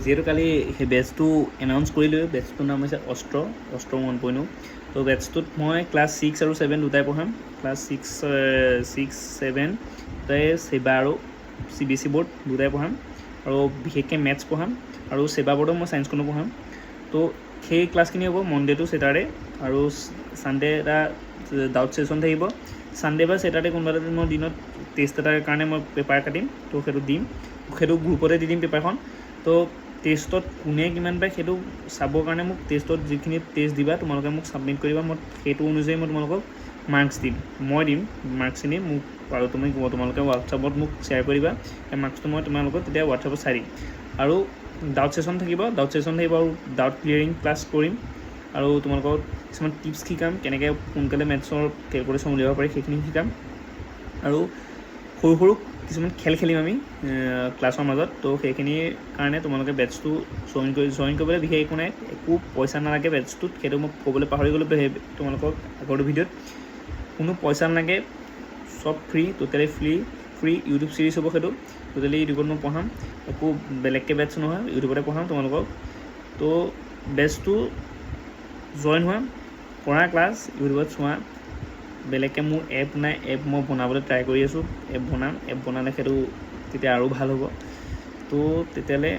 যিহেতু কালি সেই বেটছটো এনাউন্স কৰিলোঁ, বেটছটোৰ নাম হৈছে অস্ত্ৰ 1.0। তো বেটছটোত মই ক্লাছ 6 আৰু 7 দুটাই পঢ়াম। ক্লাছ 6, 7 দুটাই ছেবা আৰু CBSE ব'ৰ্ড দুটাই পঢ়াম, আৰু বিশেষকৈ মেথছ পঢ়াম, আৰু ছেবা ব'ৰ্ডত মই ছায়েন্সখনো পঢ়াম। তো সেই ক্লাছখিনি হ'ব মনডে টু ছেটাৰডে, আৰু ছানডে এটা ডাউট ছেশ্যন থাকিব। ছানডে বা ছেটাৰডে কোনোবা এটা মই দিনত টেষ্ট এটাৰ কাৰণে মই পেপাৰ কাটিম, তো সেইটো দিম, সেইটো গ্ৰুপতে দি দিম পেপাৰখন। তো টেষ্টত কোনে কিমান পায় সেইটো চাবৰ কাৰণে মোক টেষ্টত যিখিনি টেষ্ট দিবা তোমালোকে মোক ছাবমিট কৰিবা, মই সেইটো অনুযায়ী মই তোমালোকক মাৰ্কছ দিম, মই দিম মাৰ্কছখিনি মোক, আৰু তোমালোকে হোৱাটছআপত মোক শ্বেয়াৰ কৰিবা। সেই মাৰ্কছটো মই তোমালোকক তেতিয়া হোৱাটছআপত চাই দিম। আৰু ডাউট ছেশ্যন থাকিব আৰু ডাউট ক্লিয়াৰিং ক্লাছ কৰিম, আৰু তোমালোকক কিছুমান টিপছ শিকাম, কেনেকৈ সোনকালে মেথছৰ কেলকুলেশ্যন উলিয়াব পাৰি সেইখিনি শিকাম। আৰু সৰু সৰু কিছুমান খেল খেলিম আমি ক্লাছৰ মাজত। তো সেইখিনিৰ কাৰণে তোমালোকে বেটছটো জইন কৰিবলৈ বিশেষ একো নাই, একো পইচা নালাগে বেটছটোত, সেইটো মই ক'বলৈ পাহৰি গ'লোঁ তোমালোকক আগৰটো ভিডিঅ'ত। কোনো পইচা নালাগে, চব free, totally free YouTube series হ'ব, সেইটো টোটেলি ইউটিউবত মই পঢ়াম, একো বেলেগকৈ বেটছ নহয়, ইউটিউবতে পঢ়াম তোমালোকক। তো বেটছটো জইন হোৱা, কৰা ক্লাছ ইউটিউবত চোৱা। বেলেগকৈ মোৰ এপ নাই, এপ মই বনাবলৈ ট্ৰাই কৰি আছোঁ, এপ বনালে সেইটো তেতিয়া আৰু ভাল হ'ব। তো তেতিয়ালৈ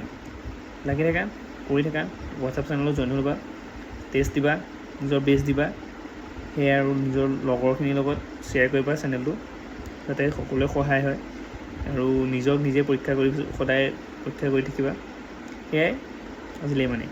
লাগি থাকা, কৰি থাকা, হোৱাটছআপ চেনেলত জইন হৈ ল'বা, টেষ্ট দিবা, নিজৰ বেষ্ট দিবা, সেয়াই, আৰু নিজৰ লগৰখিনিৰ লগত শ্বেয়াৰ কৰিবা চেনেলটো, যাতে সকলোৱে সহায় হয়, আৰু নিজক নিজে সদায় পৰীক্ষা কৰি থাকিবা। সেয়াই আজিলৈ মানে।